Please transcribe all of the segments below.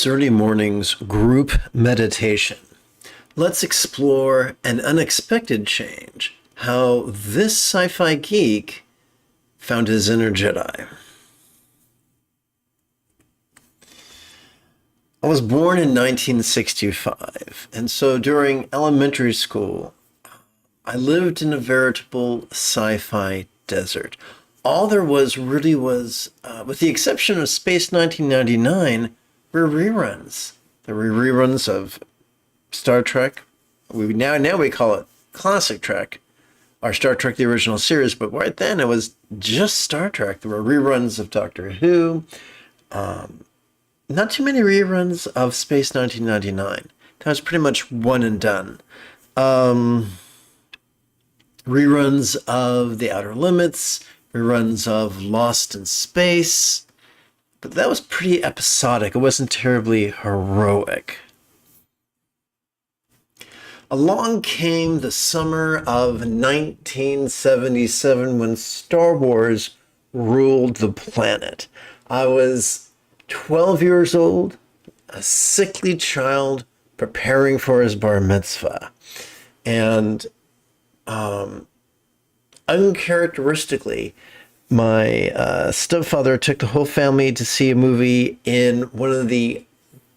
Early mornings group meditation. Let's explore an unexpected change, how this sci-fi geek found his inner Jedi. I was born in 1965, and so during elementary school, I lived in a veritable sci-fi desert. All there was really was, with the exception of Space 1999, were reruns. There were reruns of Star Trek. Now we call it Classic Trek, or Star Trek the original series, but right then it was just Star Trek. There were reruns of Doctor Who. Not too many reruns of Space 1999. That was pretty much one and done. Reruns of The Outer Limits, reruns of Lost in Space. But that was pretty episodic. It wasn't terribly heroic. Along came the summer of 1977 when Star Wars ruled the planet. I was 12 years old, a sickly child preparing for his bar mitzvah. And uncharacteristically, my stepfather took the whole family to see a movie in one of the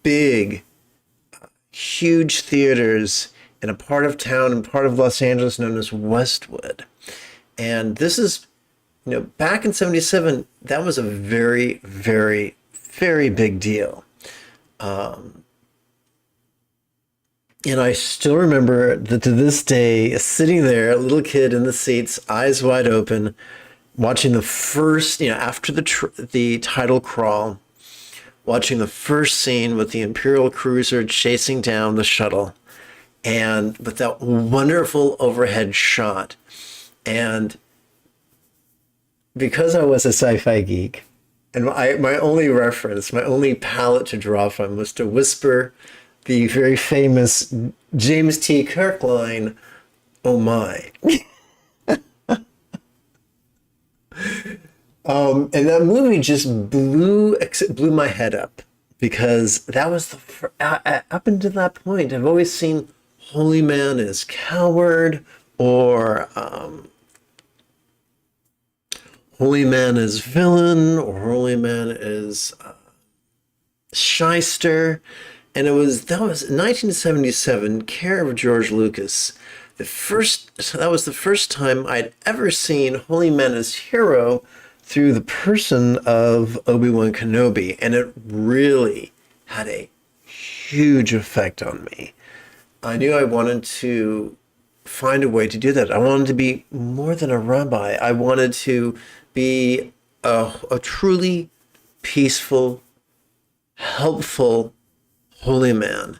big, huge theaters in a part of town and part of Los Angeles known as Westwood. And this is, back in 77, that was a very, very, very big deal. And I still remember that to this day, sitting there, a little kid in the seats, eyes wide open, watching the first, after the title crawl, watching the first scene with the Imperial cruiser chasing down the shuttle, and with that wonderful overhead shot. And because I was a sci-fi geek, and my only reference, my only palette to draw from was to whisper the very famous James T. Kirk line, "Oh my." And that movie just blew my head up, because that was up until that point, I've always seen Holy Man as coward, or Holy Man as villain, or Holy Man as shyster. And that was 1977, care of George Lucas. That was the first time I'd ever seen Holy Man as hero through the person of Obi-Wan Kenobi, and it really had a huge effect on me. I knew I wanted to find a way to do that. I wanted to be more than a rabbi. I wanted to be a truly peaceful, helpful holy man.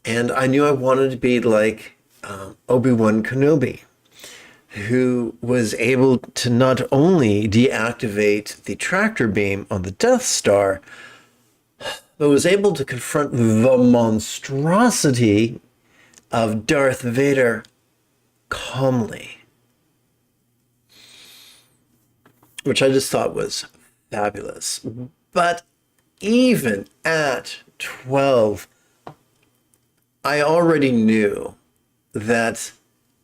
And I knew I wanted to be like Obi-Wan Kenobi, who was able to not only deactivate the tractor beam on the Death Star, but was able to confront the monstrosity of Darth Vader calmly, which I just thought was fabulous. But even at 12, I already knew that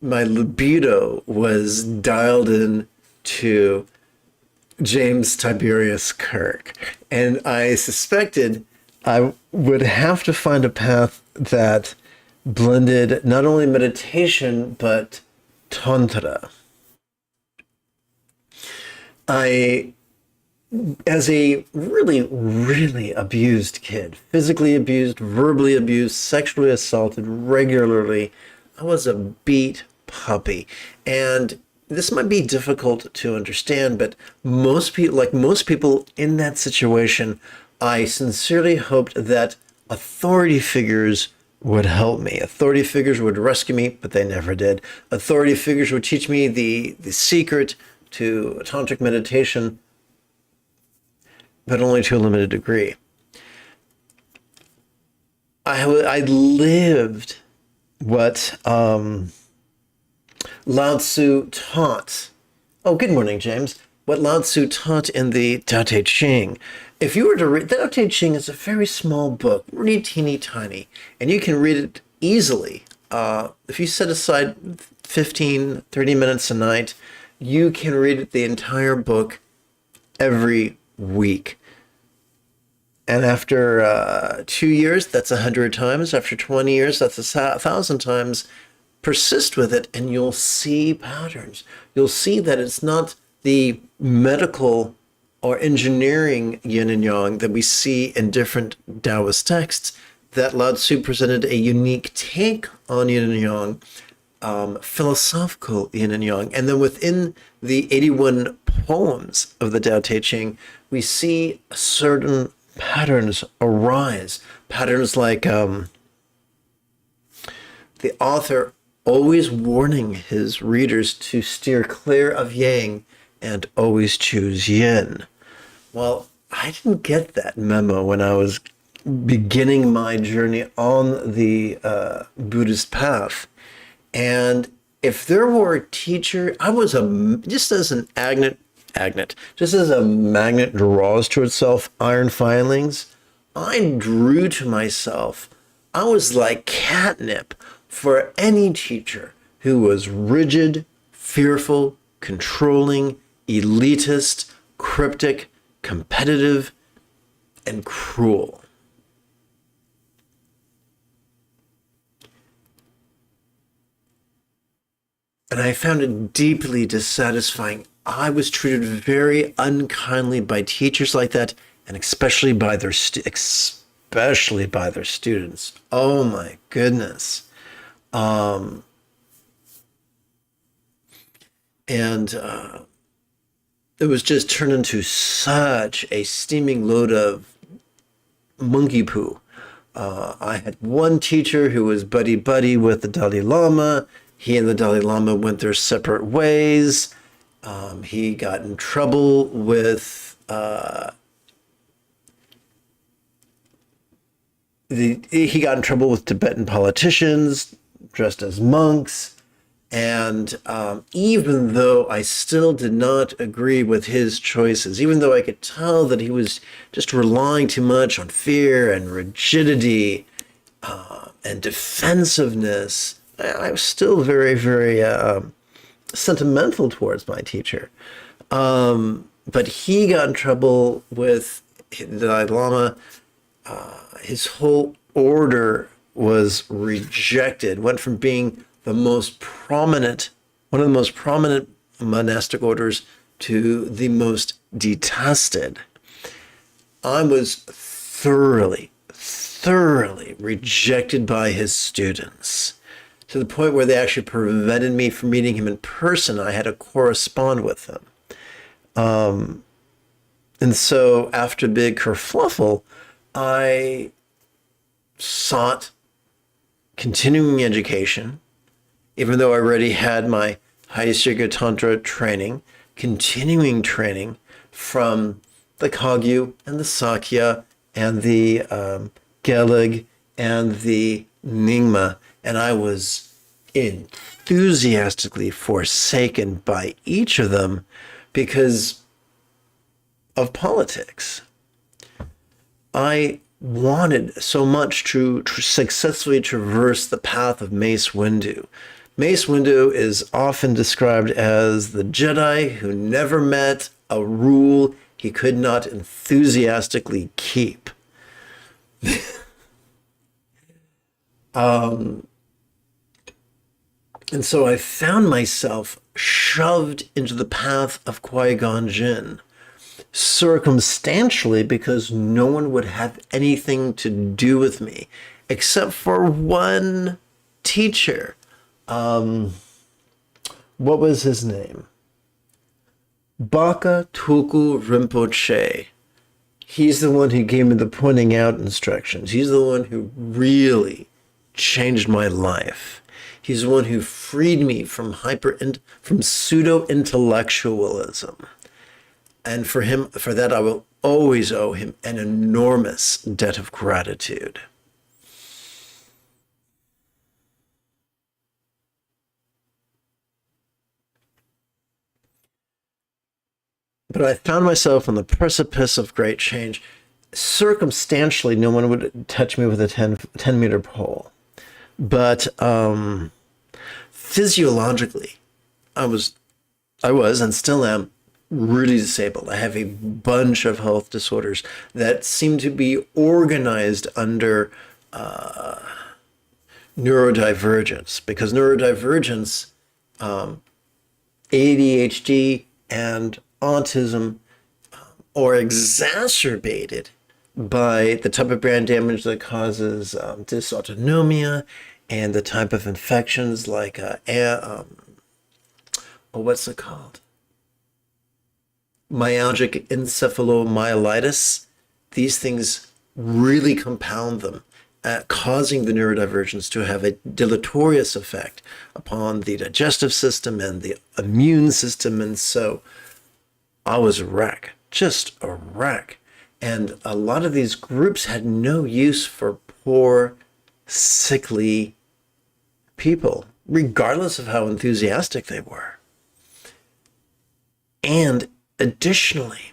my libido was dialed in to James Tiberius Kirk. And I suspected I would have to find a path that blended not only meditation, but tantra. As a really, really abused kid, physically abused, verbally abused, sexually assaulted regularly, I was a beat puppy. And this might be difficult to understand, but most people in that situation, I sincerely hoped that authority figures would help me. Authority figures would rescue me, but they never did. Authority figures would teach me the secret to tantric meditation, but only to a limited degree. I lived what Lao Tzu taught. Oh, good morning, James. What Lao Tzu taught in the Tao Te Ching, if you were to read, the Tao Te Ching is a very small book, really teeny tiny, and you can read it easily. If you set aside 15, 30 minutes a night, you can read the entire book every week. And after 2 years, that's 100 times. After 20 years, that's 1,000 times. Persist with it, and you'll see patterns. You'll see that it's not the medical or engineering yin and yang that we see in different Taoist texts, that Lao Tzu presented a unique take on yin and yang, philosophical yin and yang. And then within the 81 poems of the Tao Te Ching, we see certain patterns arise. Patterns like the author always warning his readers to steer clear of yang and always choose yin. Well, I didn't get that memo when I was beginning my journey on the Buddhist path. And if there were a teacher, I was just as a magnet draws to itself iron filings, I drew to myself. I was like catnip for any teacher who was rigid, fearful, controlling, elitist, cryptic, competitive, and cruel. And I found it deeply dissatisfying. I was treated very unkindly by teachers like that, and especially by their students. Oh my goodness. It was just turned into such a steaming load of monkey poo. I had one teacher who was buddy-buddy with the Dalai Lama. He and the Dalai Lama went their separate ways. He got in trouble with Tibetan politicians dressed as monks. And even though I still did not agree with his choices, even though I could tell that he was just relying too much on fear and rigidity and defensiveness, I was still very, very sentimental towards my teacher. But he got in trouble with the Dalai Lama. His whole order was rejected, went from being one of the most prominent monastic orders to the most detested. I was thoroughly rejected by his students, to the point where they actually prevented me from meeting him in person. I had to correspond with him. And so after a big kerfluffle, I sought continuing education, even though I already had my highest yoga tantra training, continuing training from the Kagyu and the Sakya and the Gelig and the Nyingma, and I was enthusiastically forsaken by each of them because of politics. I wanted so much to successfully traverse the path of Mace Windu. Mace Windu is often described as the Jedi who never met a rule he could not enthusiastically keep. And so I found myself shoved into the path of Qui-Gon Jinn, circumstantially, because no one would have anything to do with me except for one teacher. What was his name? Baka Tulku Rinpoche. He's the one who gave me the pointing out instructions. He's the one who really changed my life. He's the one who freed me from pseudo-intellectualism. And for that, I will always owe him an enormous debt of gratitude. But I found myself on the precipice of great change. circumstantially, no one would touch me with a 10-meter pole. But physiologically, I was and still am really disabled. I have a bunch of health disorders that seem to be organized under neurodivergence, because neurodivergence, ADHD and autism are exacerbated by the type of brain damage that causes dysautonomia and the type of infections like what's it called? Myalgic encephalomyelitis. These things really compound them, causing the neurodivergence to have a deleterious effect upon the digestive system and the immune system. And so I was a wreck, just a wreck. And a lot of these groups had no use for poor, sickly people, regardless of how enthusiastic they were. And additionally,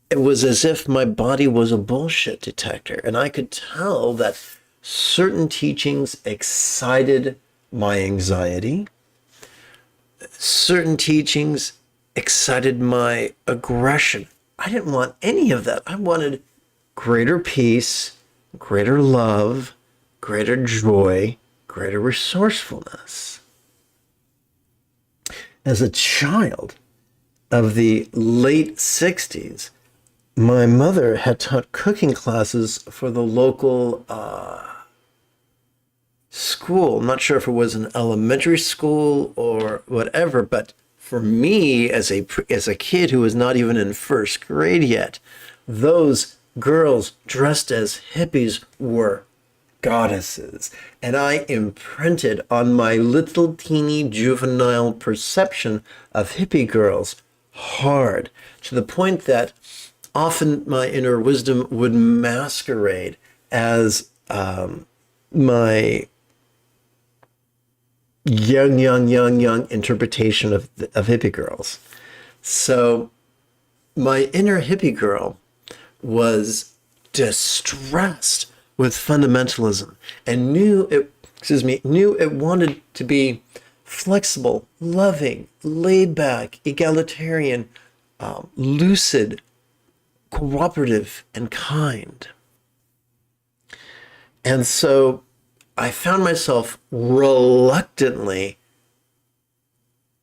it was as if my body was a bullshit detector, and I could tell that certain teachings excited my anxiety. Certain teachings excited my aggression. I didn't want any of that. I wanted greater peace, greater love, greater joy, greater resourcefulness. As a child of the late 60s, my mother had taught cooking classes for the local school. I'm not sure if it was an elementary school or whatever, but for me, as a kid who was not even in first grade yet, those girls dressed as hippies were goddesses. And I imprinted on my little teeny juvenile perception of hippie girls hard, to the point that often my inner wisdom would masquerade as my young interpretation of hippie girls. So my inner hippie girl was distressed with fundamentalism and knew it wanted to be flexible, loving, laid back, egalitarian, lucid, cooperative, and kind. And so I found myself reluctantly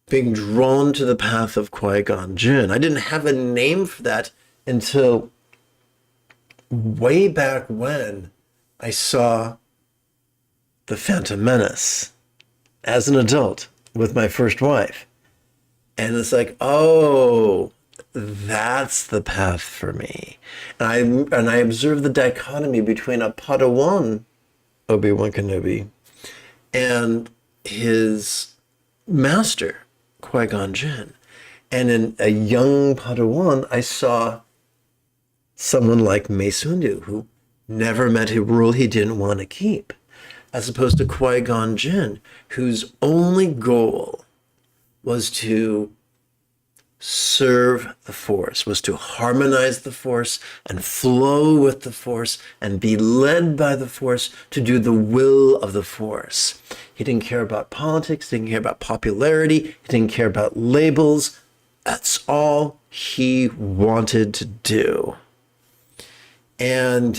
being drawn to the path of Qui-Gon Jinn. I didn't have a name for that until way back when I saw The Phantom Menace as an adult with my first wife. And it's like, oh, that's the path for me. And I observed the dichotomy between a Padawan, Obi-Wan Kenobi, and his master, Qui-Gon Jinn. And in a young Padawan, I saw someone like Mace Windu, who never met a rule he didn't want to keep, as opposed to Qui-Gon Jinn, whose only goal was to serve the Force, was to harmonize the Force and flow with the Force and be led by the Force to do the will of the Force. He didn't care about politics, didn't care about popularity, he didn't care about labels. That's all he wanted to do. And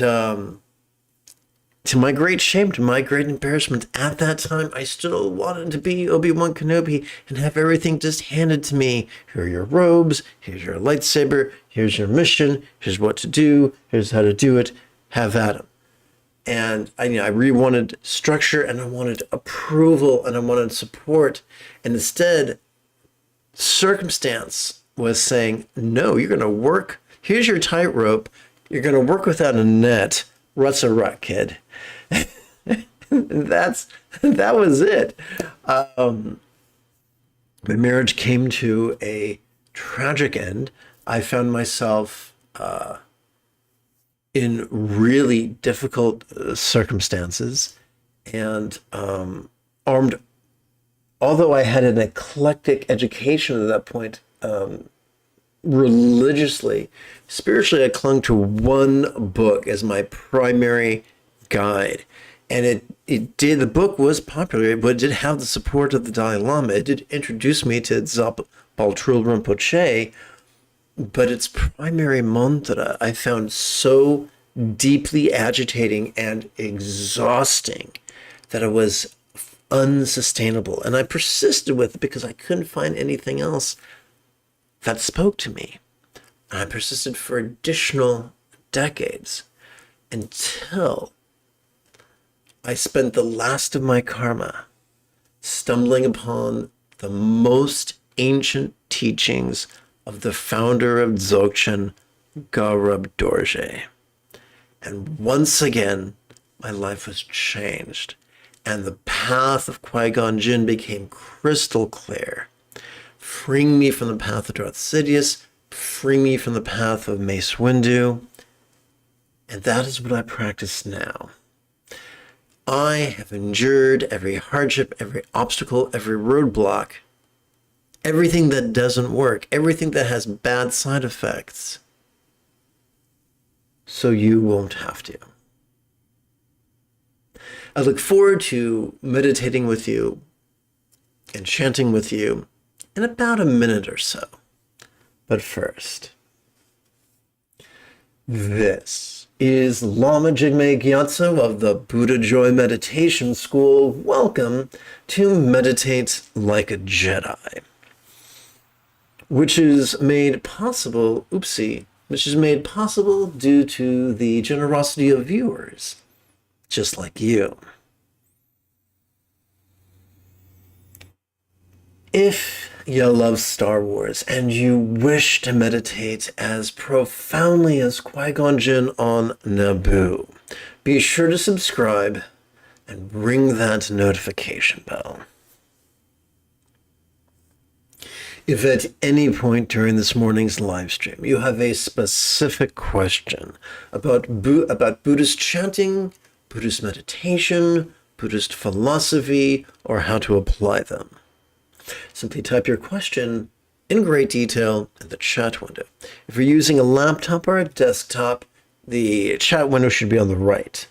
to my great shame, to my great embarrassment, at that time, I still wanted to be Obi-Wan Kenobi and have everything just handed to me. Here are your robes, here's your lightsaber, here's your mission, here's what to do, here's how to do it, have at 'em. And I really wanted structure, and I wanted approval, and I wanted support. And instead, circumstance was saying, no, you're going to work. Here's your tightrope. You're going to work without a net. Rut's a rut, kid. That was it. My marriage came to a tragic end. I found myself in really difficult circumstances, and armed. Although I had an eclectic education at that point, religiously. Spiritually, I clung to one book as my primary guide. And the book was popular, but it did have the support of the Dalai Lama. It did introduce me to Dzogchen Rinpoche, but its primary mantra I found so deeply agitating and exhausting that it was unsustainable. And I persisted with it because I couldn't find anything else that spoke to me. And I persisted for additional decades until I spent the last of my karma stumbling upon the most ancient teachings of the founder of Dzogchen, Garab Dorje. And once again, my life was changed, and the path of Qui-Gon Jinn became crystal clear, freeing me from the path of Darth Sidious, freeing me from the path of Mace Windu, and that is what I practice now. I have endured every hardship, every obstacle, every roadblock, everything that doesn't work, everything that has bad side effects, so you won't have to. I look forward to meditating with you and chanting with you in about a minute or so. But first, this is Lama Jigme Gyatso of the Buddha Joy Meditation School. Welcome to Meditate Like a Jedi, which is made possible due to the generosity of viewers, just like you. If you love Star Wars and you wish to meditate as profoundly as Qui-Gon Jinn on Naboo, be sure to subscribe and ring that notification bell. If at any point during this morning's live stream you have a specific question about Buddhist chanting, Buddhist meditation, Buddhist philosophy, or how to apply them, simply type your question in great detail in the chat window. If you're using a laptop or a desktop, the chat window should be on the right.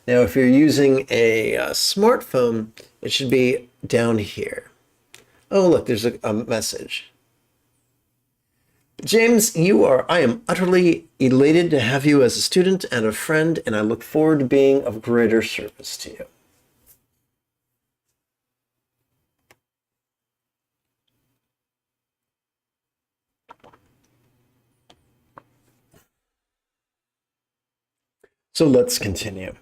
Now, if you're using a smartphone, it should be down here. Oh, look, there's a message. James, I am utterly elated to have you as a student and a friend, and I look forward to being of greater service to you. So let's continue.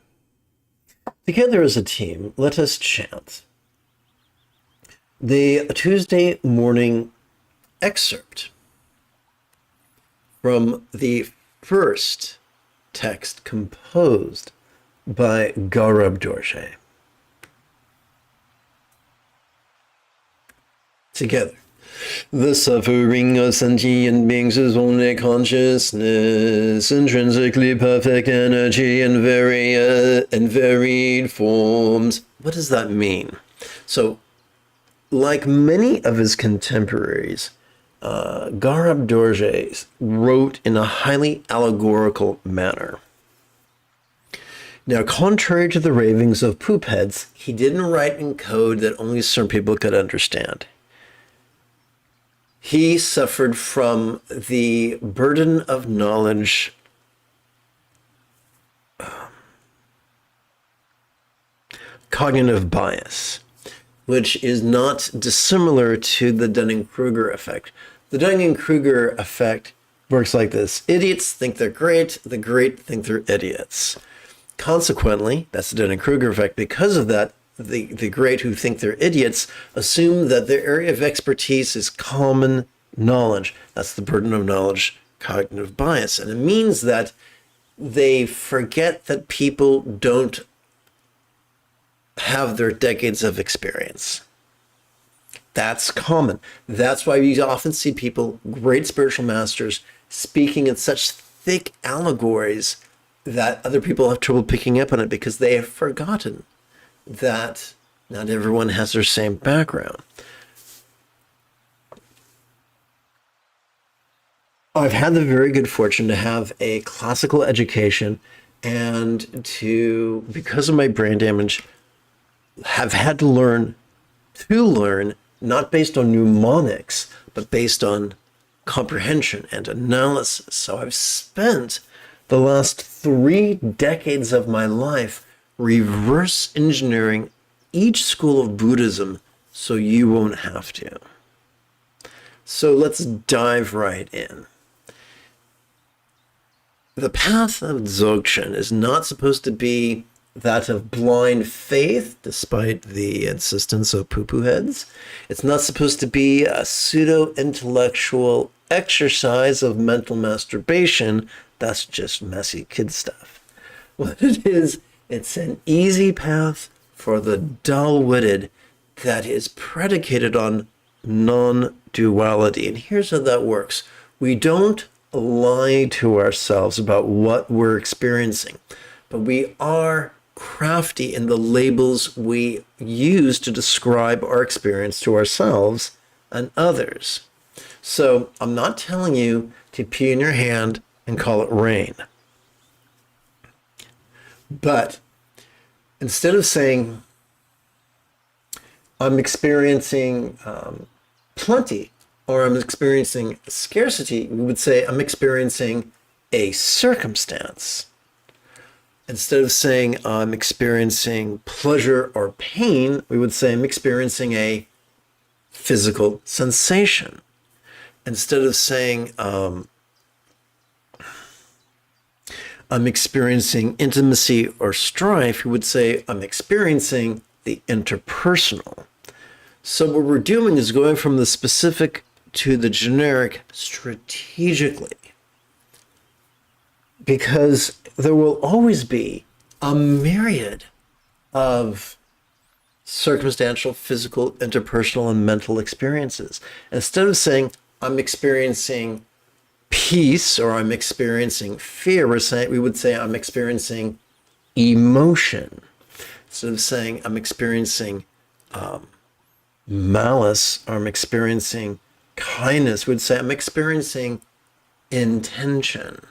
Together as a team, let us chant the Tuesday morning excerpt from the first text composed by Garab Dorje. Together. The suffering of sentient beings is only consciousness, intrinsically perfect energy in varied forms. What does that mean? So, like many of his contemporaries, Garab Dorje wrote in a highly allegorical manner. Now, contrary to the ravings of poopheads, he didn't write in code that only certain people could understand. He suffered from the burden of knowledge cognitive bias, which is not dissimilar to the Dunning-Kruger effect. The Dunning-Kruger effect works like this. Idiots think they're great, the great think they're idiots. Consequently, that's the Dunning-Kruger effect. Because of that, the great who think they're idiots assume that their area of expertise is common knowledge. That's the burden of knowledge cognitive bias. And it means that they forget that people don't have their decades of experience. That's common. That's why we often see people, great spiritual masters, speaking in such thick allegories that other people have trouble picking up on it because they have forgotten that not everyone has their same background. I've had the very good fortune to have a classical education and to, because of my brain damage, have had to learn not based on mnemonics, but based on comprehension and analysis. So I've spent the last 3 decades of my life reverse engineering each school of Buddhism so you won't have to. So let's dive right in. The path of Dzogchen is not supposed to be that of blind faith, despite the insistence of poo-poo heads. It's not supposed to be a pseudo-intellectual exercise of mental masturbation. That's just messy kid stuff. What it is, it's an easy path for the dull-witted that is predicated on non-duality. And here's how that works. We don't lie to ourselves about what we're experiencing, but we are crafty in the labels we use to describe our experience to ourselves and others. So I'm not telling you to pee in your hand and call it rain. But instead of saying, I'm experiencing plenty, or I'm experiencing scarcity, we would say, I'm experiencing a circumstance. Instead of saying I'm experiencing pleasure or pain, we would say I'm experiencing a physical sensation. Instead of saying I'm experiencing intimacy or strife, we would say I'm experiencing the interpersonal. So what we're doing is going from the specific to the generic strategically, because there will always be a myriad of circumstantial, physical, interpersonal, and mental experiences. Instead of saying, I'm experiencing peace or I'm experiencing fear, we would say, I'm experiencing emotion. Instead of saying, I'm experiencing malice or I'm experiencing kindness, we'd say, I'm experiencing intention.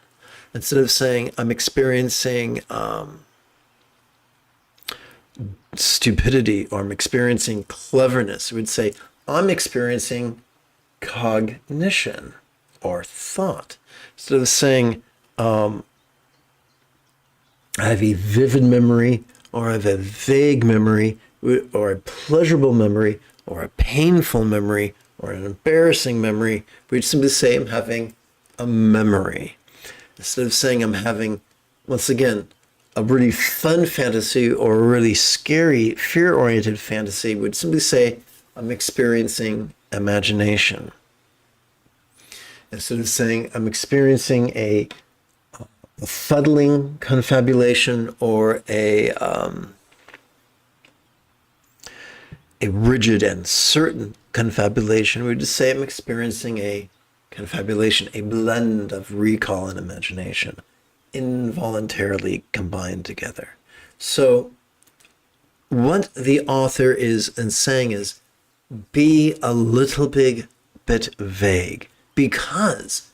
Instead of saying, I'm experiencing stupidity or I'm experiencing cleverness, we'd say, I'm experiencing cognition or thought. Instead of saying, I have a vivid memory or I have a vague memory or a pleasurable memory or a painful memory or an embarrassing memory, we'd simply say, I'm having a memory. Instead of saying I'm having, once again, a really fun fantasy or a really scary, fear-oriented fantasy, we'd simply say, I'm experiencing imagination. Instead of saying I'm experiencing a fuddling confabulation or a rigid and certain confabulation, we would just say I'm experiencing a confabulation, a blend of recall and imagination, involuntarily combined together. So what the author is saying is, be a little bit vague, because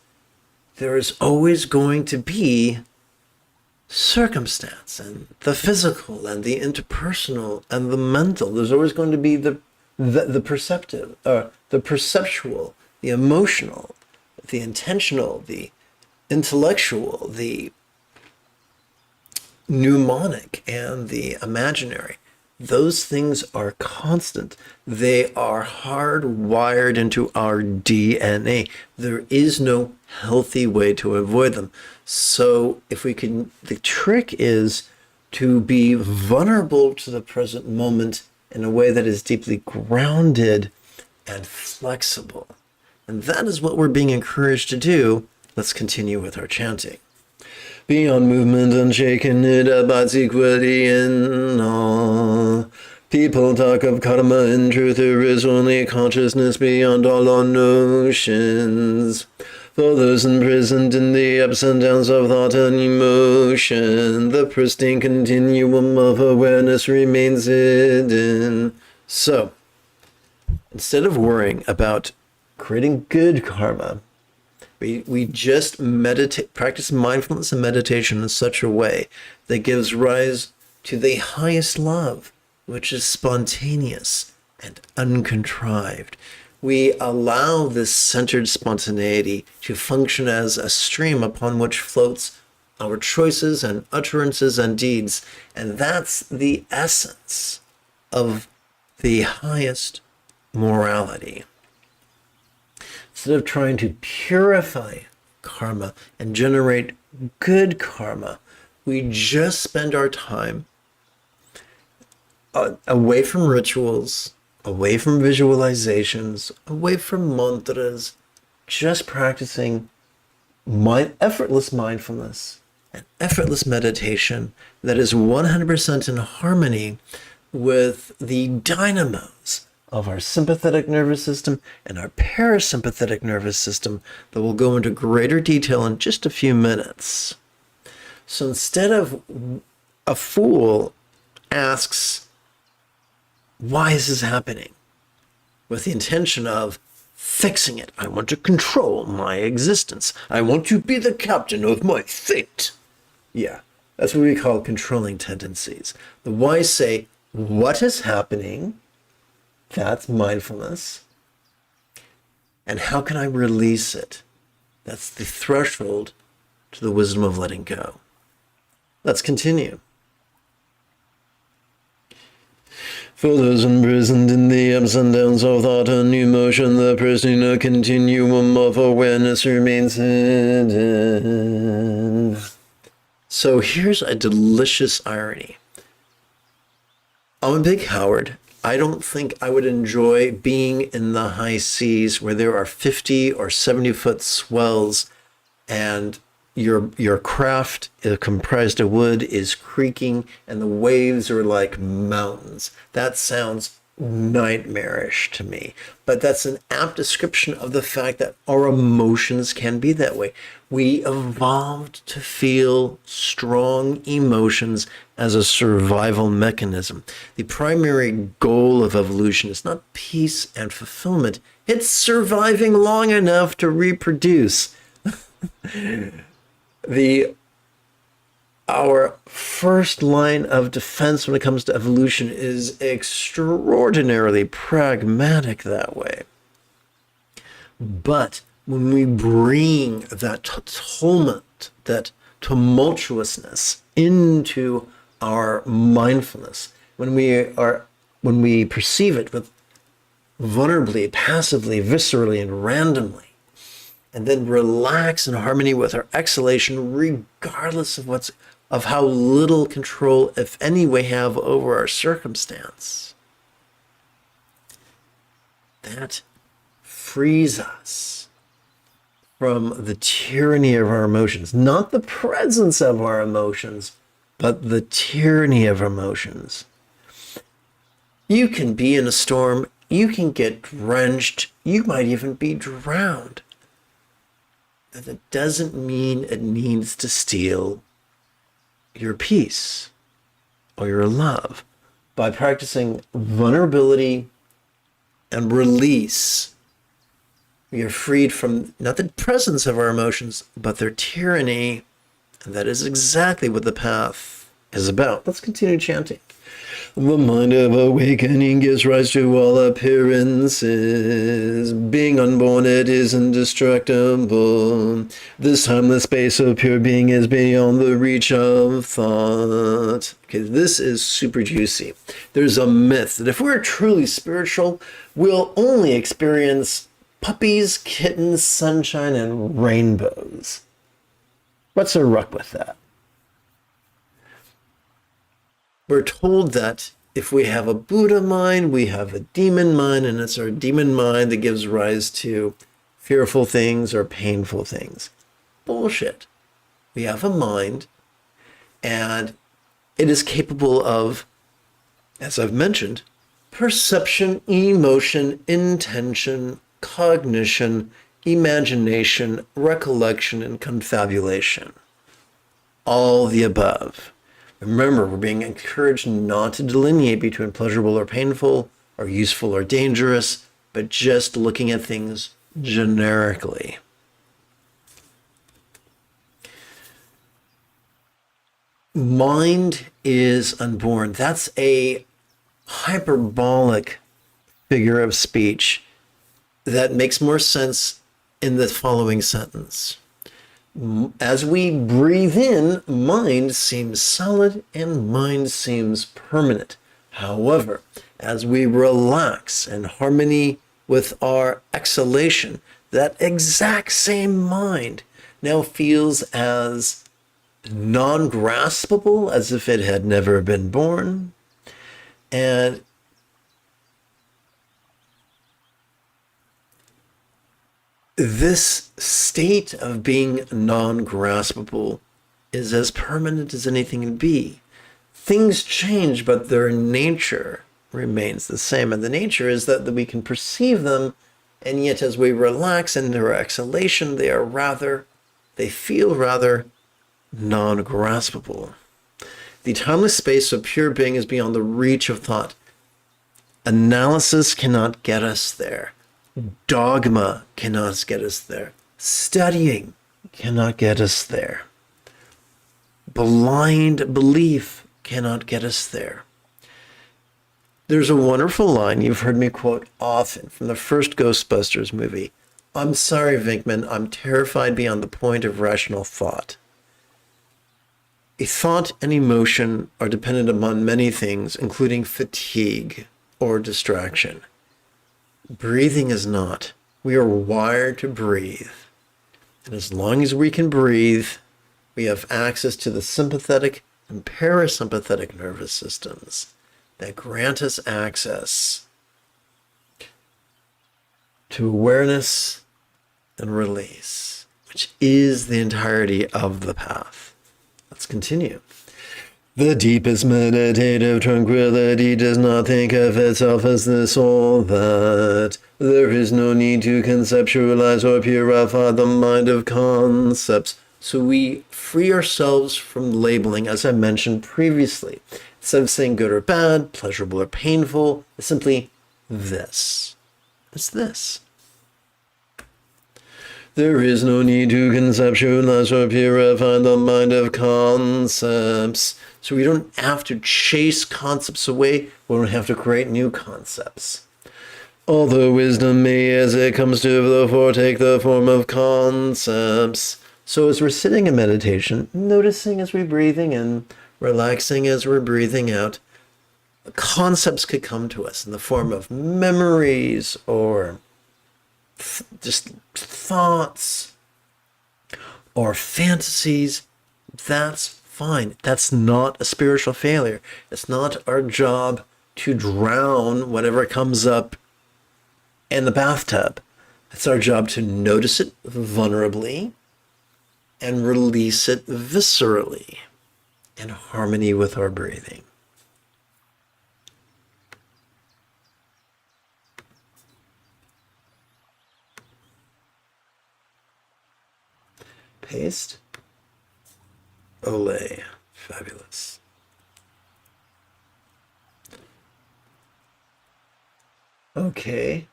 there is always going to be circumstance and the physical and the interpersonal and the mental. There's always going to be the perceptive, the perceptual, the emotional, the intentional, the intellectual, the mnemonic, and the imaginary. Those things are constant. They are hardwired into our DNA. There is no healthy way to avoid them. So if we can, the trick is to be vulnerable to the present moment in a way that is deeply grounded and flexible. And that is what we're being encouraged to do. Let's continue with our chanting. Beyond movement unshaken, it abides equity in all. People talk of karma, in truth there is only consciousness beyond all our notions. For those imprisoned in the ups and downs of thought and emotion, the pristine continuum of awareness remains hidden. So, instead of worrying about creating good karma, We just meditate, practice mindfulness and meditation in such a way that gives rise to the highest love, which is spontaneous and uncontrived. We allow this centered spontaneity to function as a stream upon which floats our choices and utterances and deeds. And that's the essence of the highest morality. Instead of trying to purify karma and generate good karma, we just spend our time away from rituals, away from visualizations, away from mantras, just practicing effortless mindfulness and effortless meditation that is 100% in harmony with the dynamos of our sympathetic nervous system and our parasympathetic nervous system that will go into greater detail in just a few minutes. So instead of a fool asks, why is this happening? With the intention of fixing it. I want to control my existence. I want to be the captain of my fate. Yeah, that's what we call controlling tendencies. The wise say, what is happening? That's mindfulness. And how can I release it? That's the threshold to the wisdom of letting go. Let's continue. For those imprisoned in the ups and downs of thought and emotion, the pursuing a continuum of awareness remains hidden. So here's a delicious irony. I'm a big Howard. I don't think I would enjoy being in the high seas where there are 50 or 70-foot swells and your craft comprised of wood is creaking and the waves are like mountains. That sounds nightmarish to me, but that's an apt description of the fact that our emotions can be that way. We evolved to feel strong emotions as a survival mechanism. The primary goal of evolution is not peace and fulfillment. It's surviving long enough to reproduce. Our first line of defense when it comes to evolution is extraordinarily pragmatic that way. But when we bring that tumult, that tumultuousness into our mindfulness, when we perceive it with vulnerably, passively, viscerally, and randomly, and then relax in harmony with our exhalation, regardless of how little control, if any, we have over our circumstance. That frees us from the tyranny of our emotions, not the presence of our emotions, but the tyranny of emotions. You can be in a storm, you can get drenched, you might even be drowned. That doesn't mean it needs to steal your peace or your love. By practicing vulnerability and release, we are freed from not the presence of our emotions, but their tyranny. And that is exactly what the path is about. Let's continue chanting. The mind of awakening gives rise to all appearances. Being unborn, it is indestructible. This timeless space of pure being is beyond the reach of thought. Okay, this is super juicy. There's a myth that if we're truly spiritual, we'll only experience puppies, kittens, sunshine, and rainbows. What's the ruck with that? We're told that if we have a Buddha mind, we have a demon mind, and it's our demon mind that gives rise to fearful things or painful things. Bullshit. We have a mind, and it is capable of, as I've mentioned, perception, emotion, intention, cognition, imagination, recollection, and confabulation. All the above. Remember, we're being encouraged not to delineate between pleasurable or painful, or useful or dangerous, but just looking at things generically. Mind is unborn. That's a hyperbolic figure of speech that makes more sense in the following sentence. As we breathe in, mind seems solid and mind seems permanent. However, as we relax in harmony with our exhalation, that exact same mind now feels as non-graspable as if it had never been born. And this state of being non-graspable is as permanent as anything can be. Things change, but their nature remains the same. And the nature is that we can perceive them, and yet as we relax into our exhalation, they feel rather non-graspable. The timeless space of pure being is beyond the reach of thought. Analysis cannot get us there. Dogma cannot get us there. Studying cannot get us there. Blind belief cannot get us there. There's a wonderful line you've heard me quote often from the first Ghostbusters movie. I'm sorry, Venkman, I'm terrified beyond the point of rational thought. A thought and emotion are dependent upon many things, including fatigue or distraction. Breathing is not. We are wired to breathe. And as long as we can breathe, we have access to the sympathetic and parasympathetic nervous systems that grant us access to awareness and release, which is the entirety of the path. Let's continue. The deepest meditative tranquility does not think of itself as this or that. There is no need to conceptualize or purify the mind of concepts. So we free ourselves from labeling, as I mentioned previously. Instead of saying good or bad, pleasurable or painful, it's simply this. It's this. There is no need to conceptualize or purify the mind of concepts. So we don't have to chase concepts away. We don't have to create new concepts. Although wisdom may, as it comes to the fore, take the form of concepts. So as we're sitting in meditation, noticing as we're breathing in, relaxing as we're breathing out, concepts could come to us in the form of memories or just thoughts or fantasies. That's fine. That's not a spiritual failure. It's not our job to drown whatever comes up in the bathtub. It's our job to notice it vulnerably and release it viscerally in harmony with our breathing. Paste. Olay. Fabulous. Okay.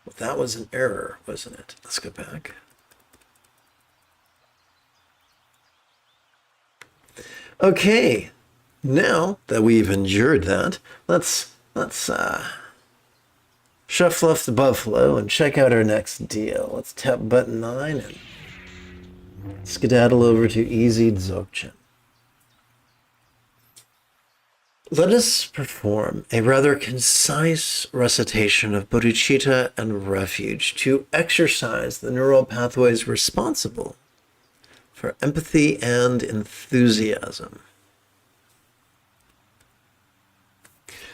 Well, that was an error, wasn't it? Let's go back. Okay. Now that we've endured that, let's shuffle off the buffalo and check out our next deal. Let's tap button 9 and skedaddle over to Easy Dzogchen. Let us perform a rather concise recitation of bodhicitta and refuge to exercise the neural pathways responsible for empathy and enthusiasm.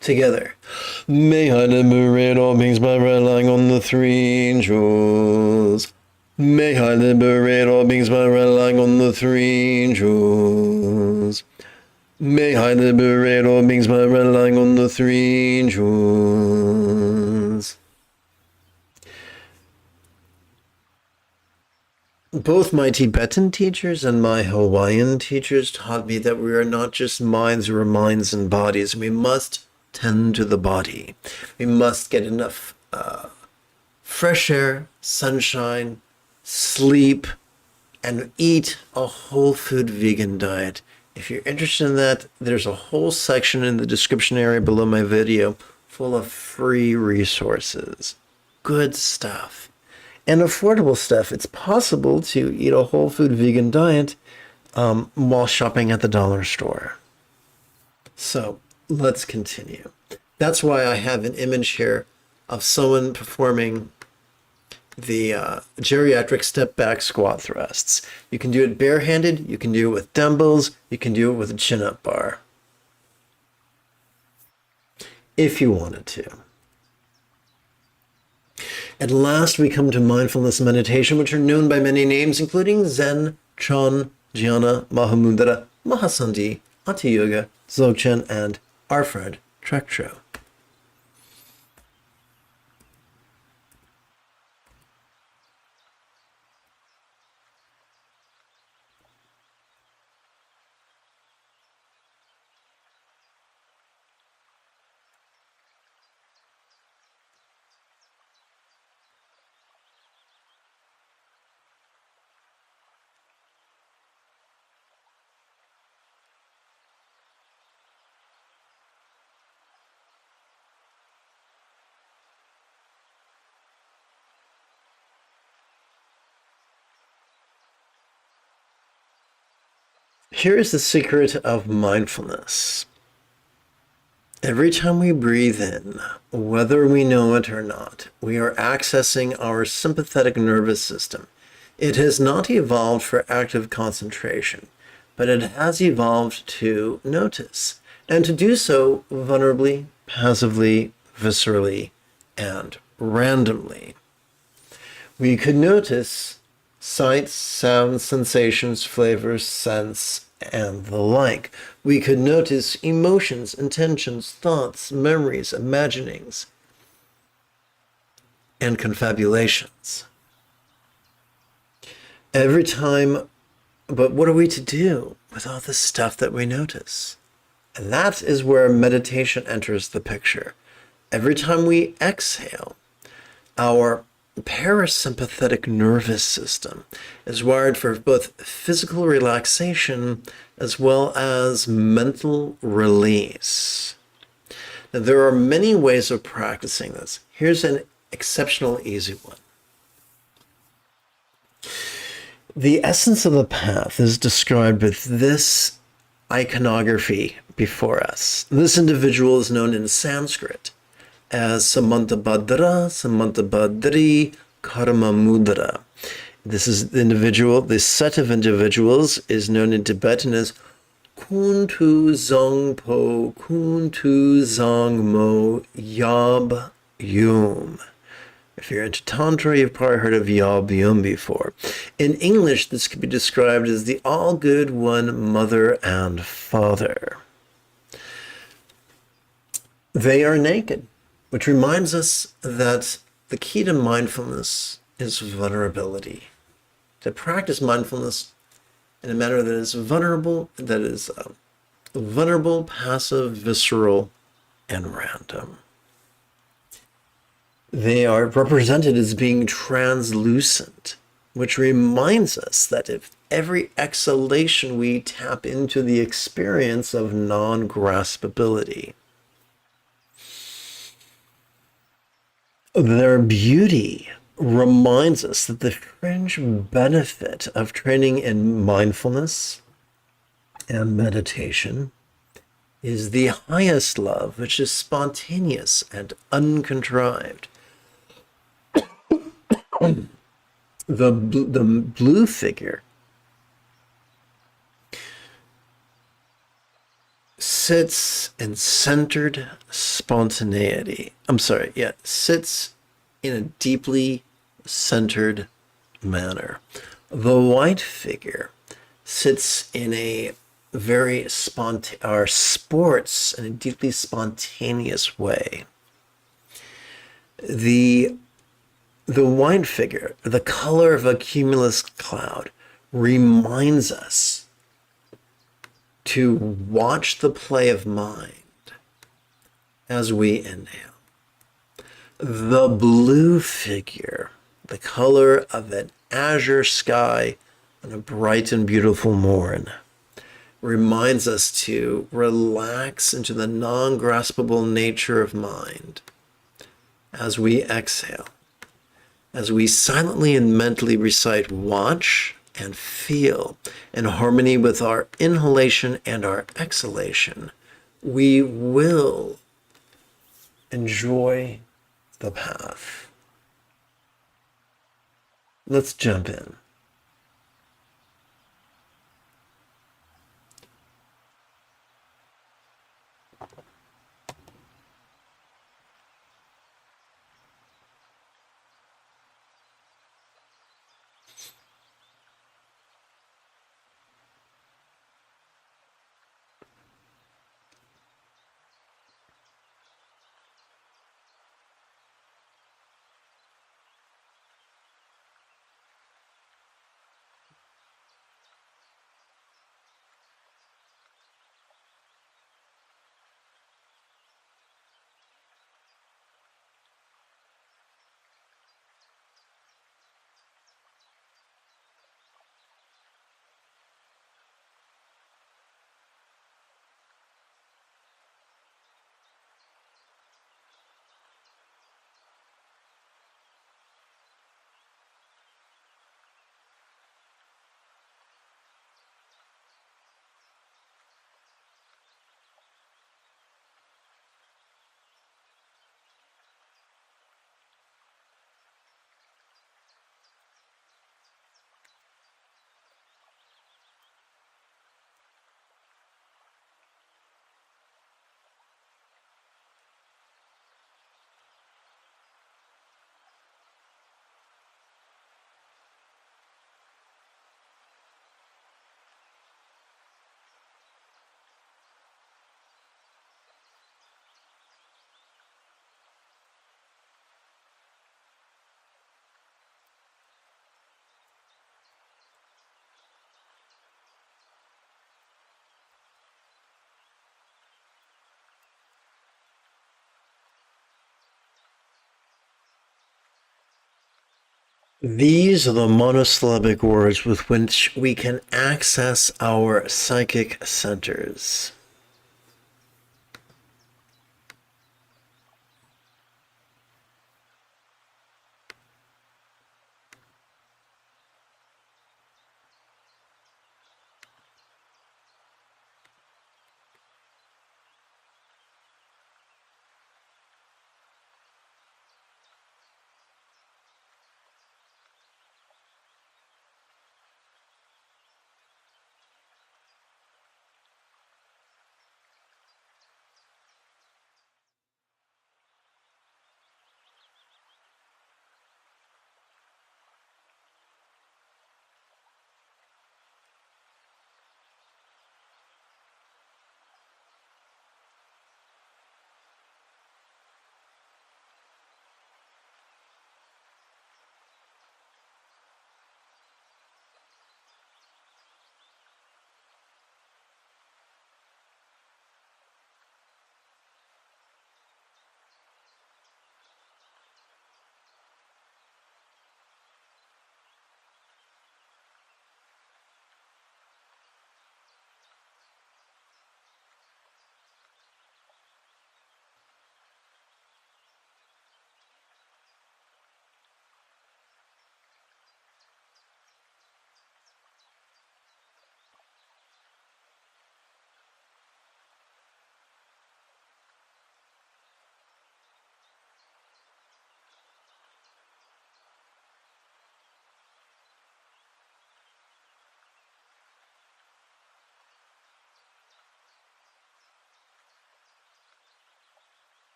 Together. May I liberate all beings by relying on the three jewels. May I liberate all beings by relying on the three jewels. May I liberate all beings by relying on the three jewels. Both my Tibetan teachers and my Hawaiian teachers taught me that we are not just minds, we're minds and bodies. We must tend to the body. We must get enough fresh air, sunshine, sleep, and eat a whole food vegan diet. If you're interested in that, there's a whole section in the description area below my video full of free resources. Good stuff. And affordable stuff. It's possible to eat a whole food vegan diet while shopping at the dollar store. So let's continue. That's why I have an image here of someone performing the geriatric step back squat thrusts. You can do it barehanded, you can do it with dumbbells, you can do it with a chin-up bar. If you wanted to. At last we come to mindfulness meditation, which are known by many names, including Zen, Chan, Jnana, Mahamudra, Mahasandhi, Hatha Yoga, Dzogchen, and Alfred Trekchow. Here is the secret of mindfulness. Every time we breathe in, whether we know it or not, we are accessing our sympathetic nervous system. It has not evolved for active concentration, but it has evolved to notice, and to do so vulnerably, passively, viscerally, and randomly. We could notice sights, sounds, sensations, flavors, scents, and the like. We could notice emotions, intentions, thoughts, memories, imaginings, and confabulations. Every time, but what are we to do with all this stuff that we notice? And that is where meditation enters the picture. Every time we exhale, our parasympathetic nervous system is wired for both physical relaxation as well as mental release. Now, there are many ways of practicing this. Here's an exceptional easy one. The essence of the path is described with this iconography before us. This individual is known in Sanskrit as Samantabhadra, Samantabhadri, Karma Mudra. This is the individual, this set of individuals is known in Tibetan as Kuntu Zongpo, Kuntu Zongmo, Yab Yum. If you're into Tantra, you've probably heard of Yab Yum before. In English, this could be described as the all-good one, mother and father. They are naked, which reminds us that the key to mindfulness is vulnerability. To practice mindfulness in a manner that is vulnerable, passive, visceral, and random. They are represented as being translucent, which reminds us that if every exhalation we tap into the experience of non-graspability. Their beauty reminds us that the fringe benefit of training in mindfulness and meditation is the highest love, which is spontaneous and uncontrived. The blue figure sits in centered spontaneity. Sits in a deeply centered manner. The white figure sits in a very sports in a deeply spontaneous way. The white figure, the color of a cumulus cloud, reminds us to watch the play of mind as we inhale. The blue figure, the color of an azure sky, on a bright and beautiful morn reminds us to relax into the non-graspable nature of mind as we exhale, as we silently and mentally recite watch and feel in harmony with our inhalation and our exhalation, we will enjoy the path. Let's jump in. These are the monosyllabic words with which we can access our psychic centers.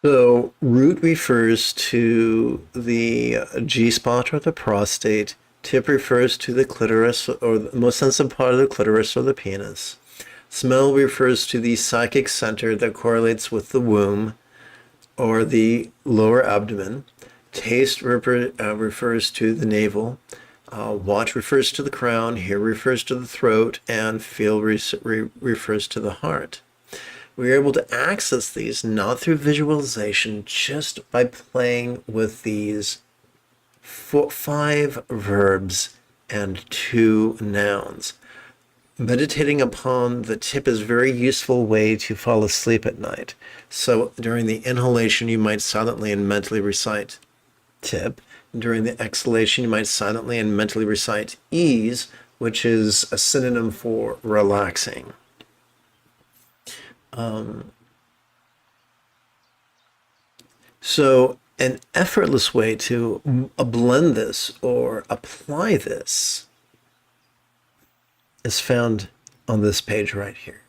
So, root refers to the G spot or the prostate. Tip refers to the clitoris or the most sensitive part of the clitoris or the penis. Smell refers to the psychic center that correlates with the womb or the lower abdomen. Taste refers to the navel. Watch refers to the crown. Hear refers to the throat. And feel refers to the heart. We're able to access these not through visualization, just by playing with these 5 verbs and 2 nouns. Meditating upon the tip is a very useful way to fall asleep at night. So during the inhalation, you might silently and mentally recite tip. During the exhalation, you might silently and mentally recite ease, which is a synonym for relaxing. So an effortless way to blend this or apply this is found on this page right here.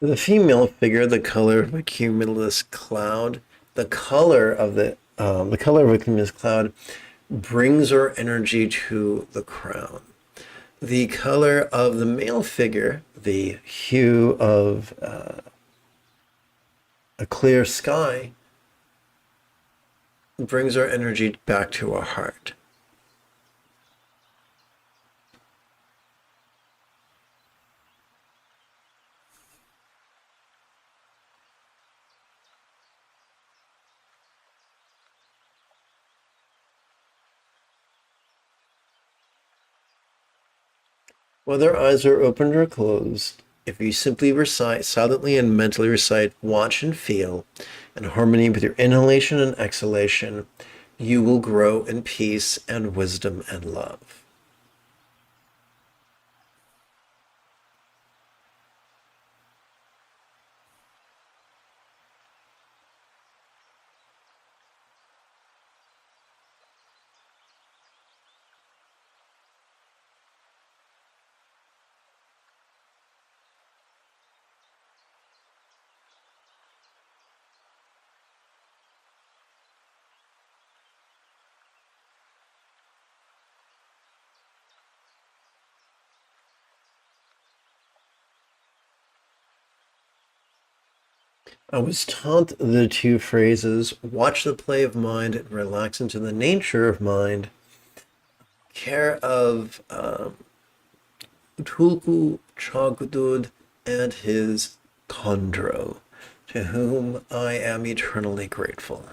The female figure, the color of a cumulus cloud, the color of a cumulus cloud brings our energy to the crown. The color of the male figure, the hue of a clear sky, brings our energy back to our heart. Whether eyes are opened or closed, if you simply recite, silently and mentally recite, watch and feel, in harmony with your inhalation and exhalation, you will grow in peace and wisdom and love. I was taught the 2 phrases, watch the play of mind and relax into the nature of mind, care of Tulku Chagdud and his Chondro, to whom I am eternally grateful.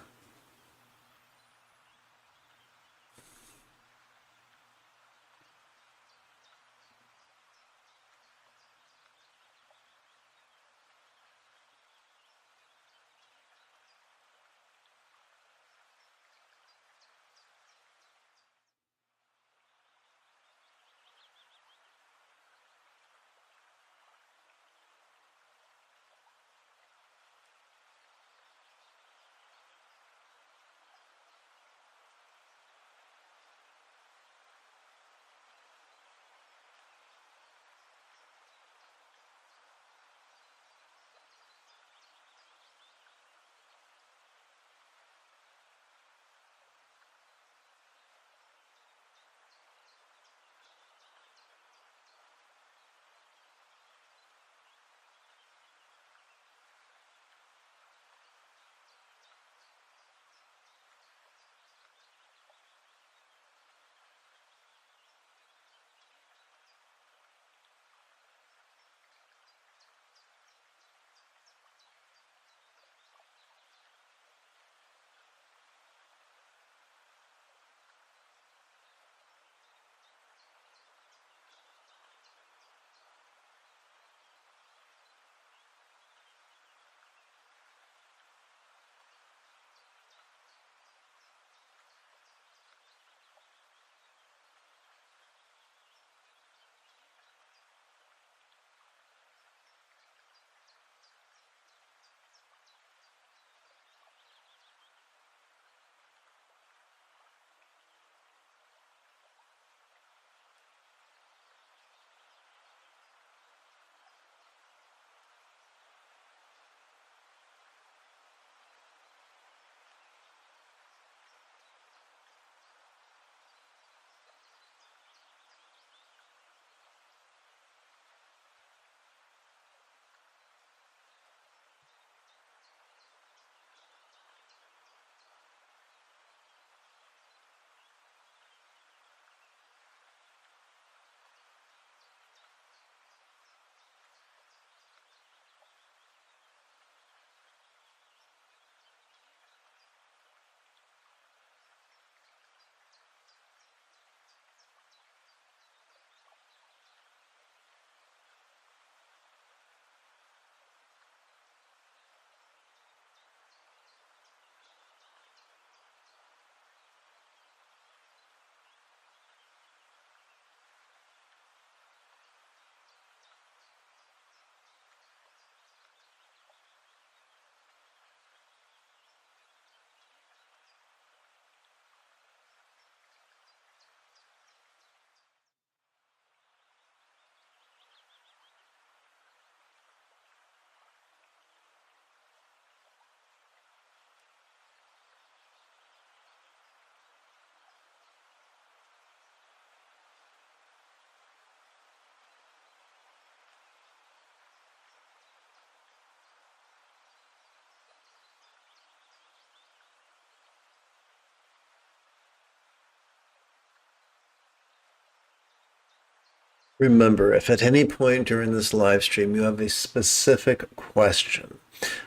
Remember, if at any point during this live stream you have a specific question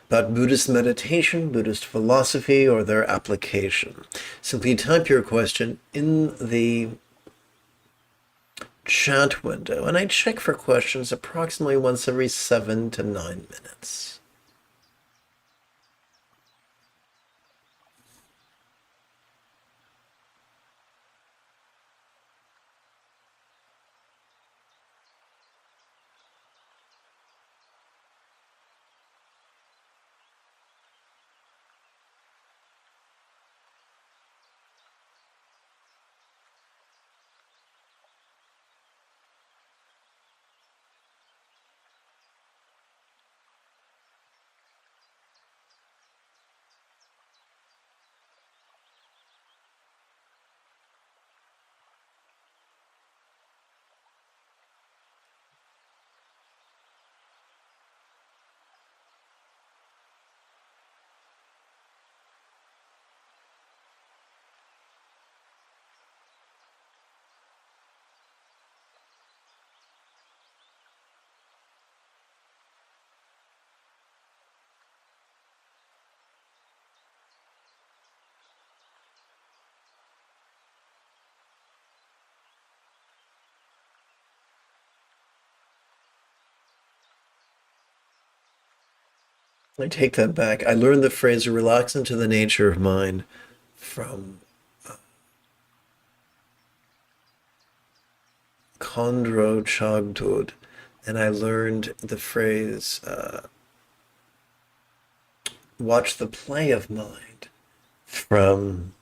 about Buddhist meditation, Buddhist philosophy, or their application, simply type your question in the chat window, and I check for questions approximately once every 7 to 9 minutes. I take that back. I learned the phrase relax into the nature of mind from Kondro Chagdud, and I learned the phrase watch the play of mind from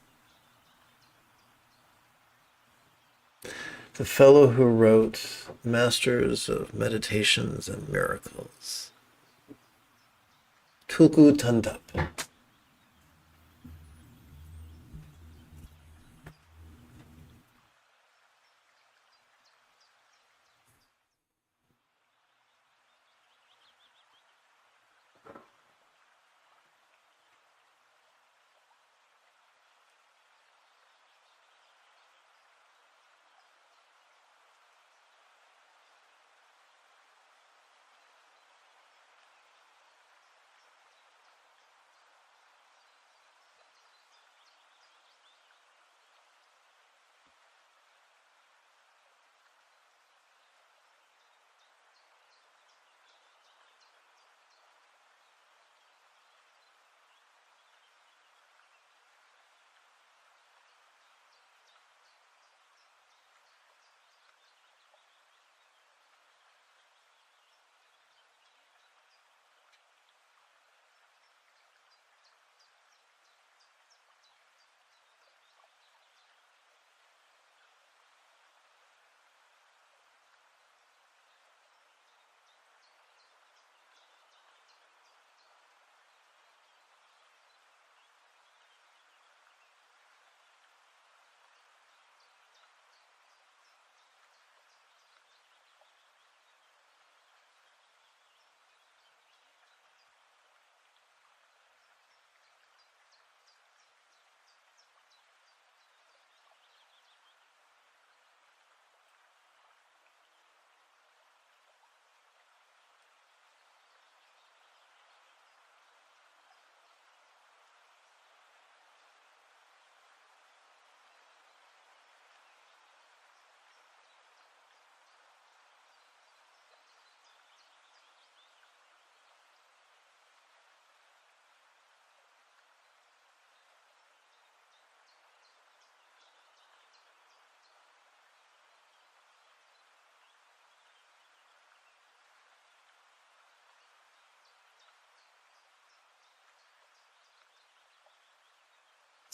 the fellow who wrote Masters of Meditations and Miracles, Tulku Thondap.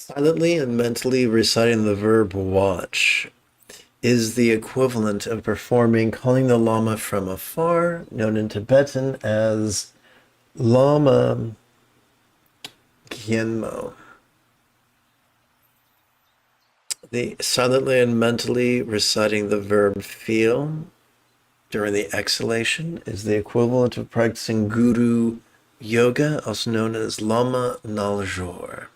Silently and mentally reciting the verb watch is the equivalent of performing calling the Lama from afar, known in Tibetan as Lama Gyenmo. The silently and mentally reciting the verb feel during the exhalation is the equivalent of practicing Guru Yoga, also known as Lama Naljor.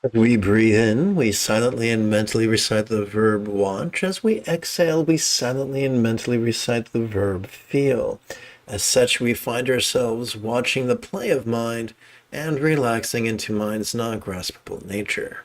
As we breathe in, we silently and mentally recite the verb watch. As we exhale, we silently and mentally recite the verb feel. As such, we find ourselves watching the play of mind and relaxing into mind's non-graspable nature.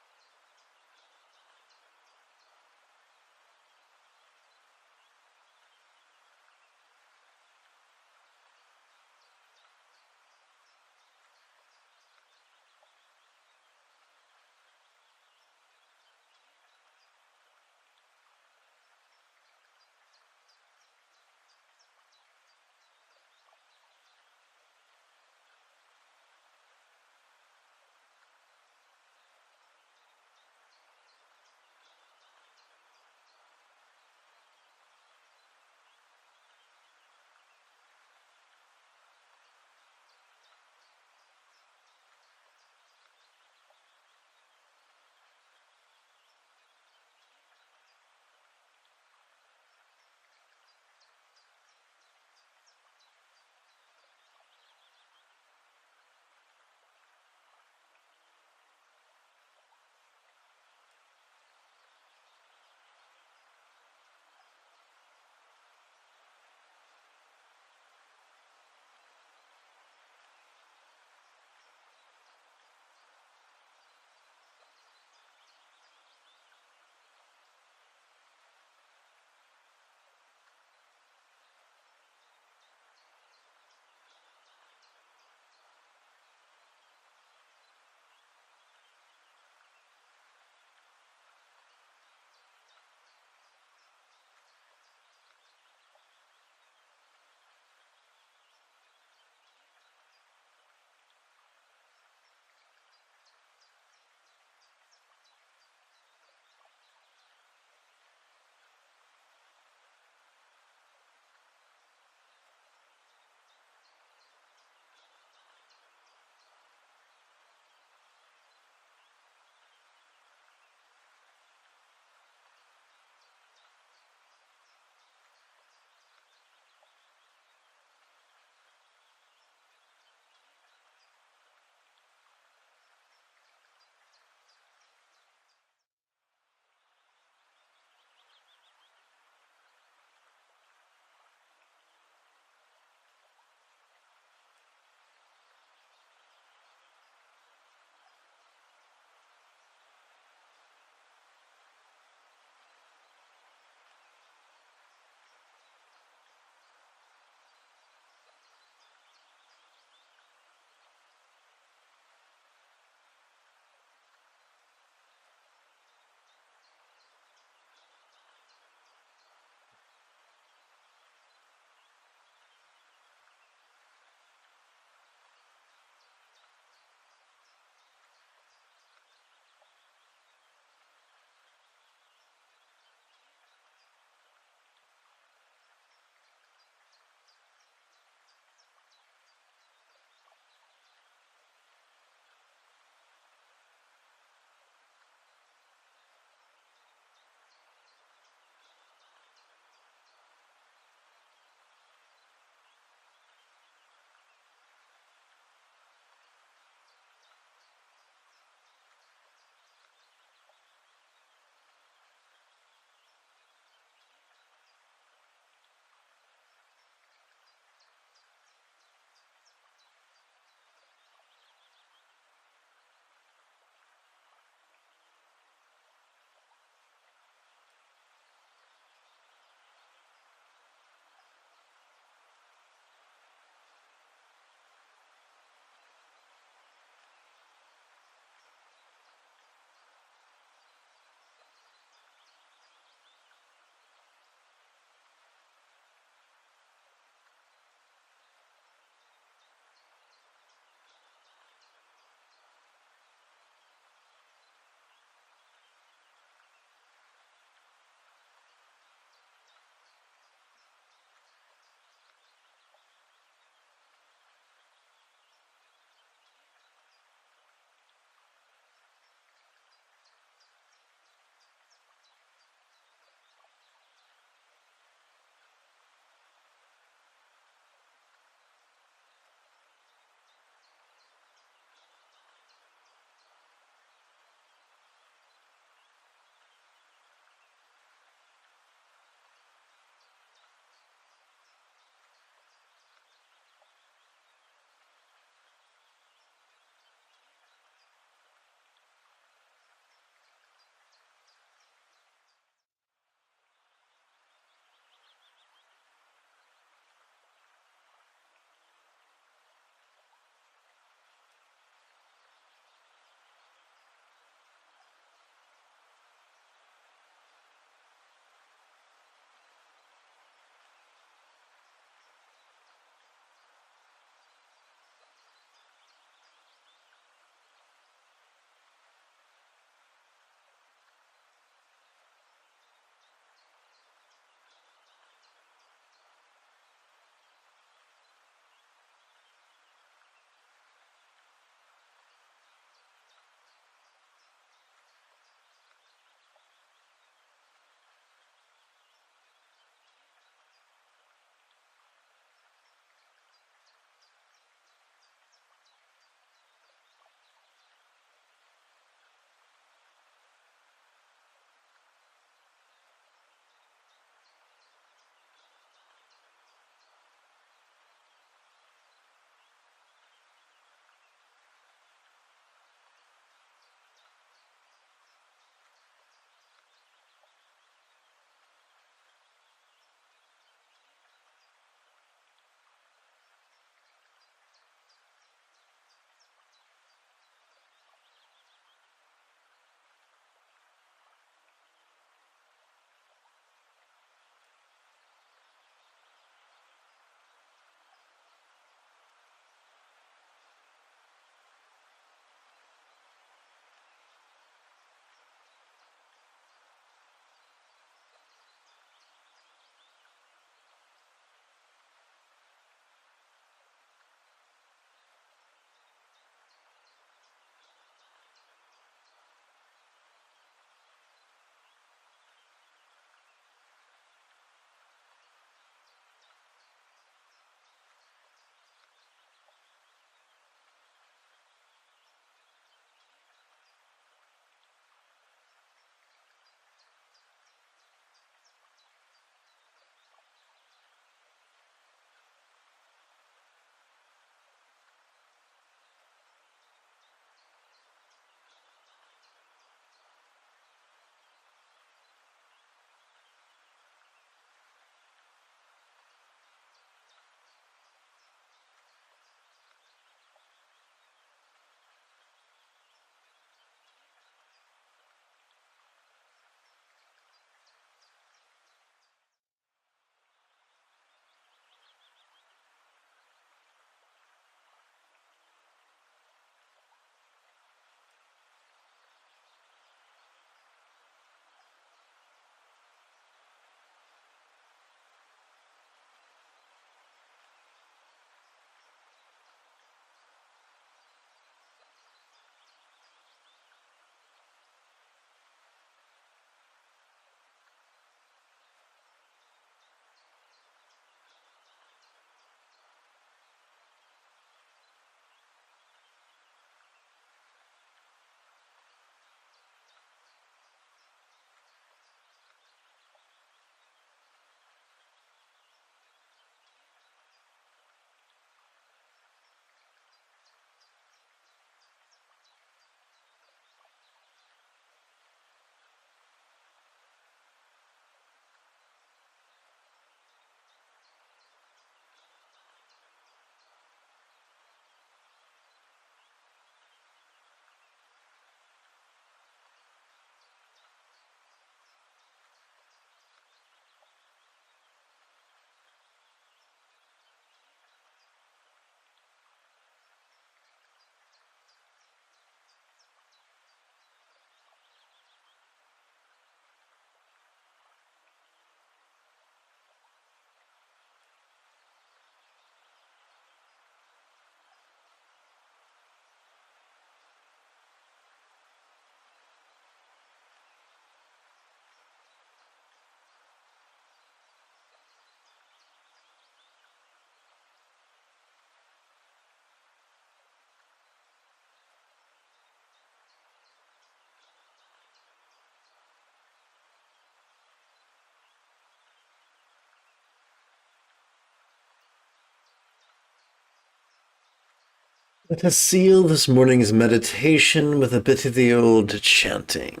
Let us seal this morning's meditation with a bit of the old chanting.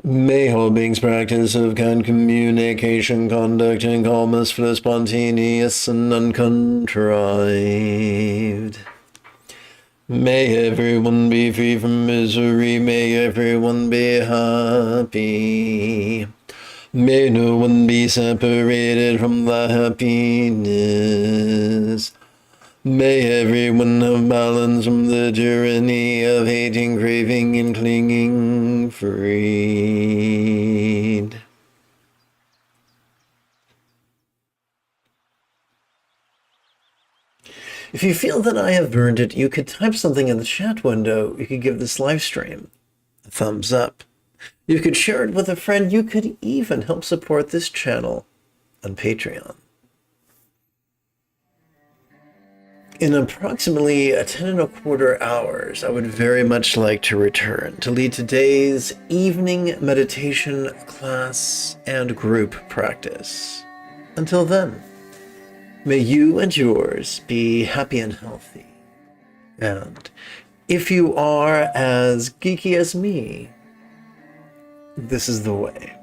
May all beings practice of kind communication, conduct, and calmness flow spontaneous and uncontrived. May everyone be free from misery, may everyone be happy. May no one be separated from the happiness. May everyone have balance from the tyranny of hating, craving, and clinging, freed. If you feel that I have earned it, you could type something in the chat window. You could give this live stream a thumbs up. You could share it with a friend. You could even help support this channel on Patreon. In approximately 10 1/4 hours, I would very much like to return to lead today's evening meditation class and group practice. Until then, may you and yours be happy and healthy. And if you are as geeky as me, this is the way.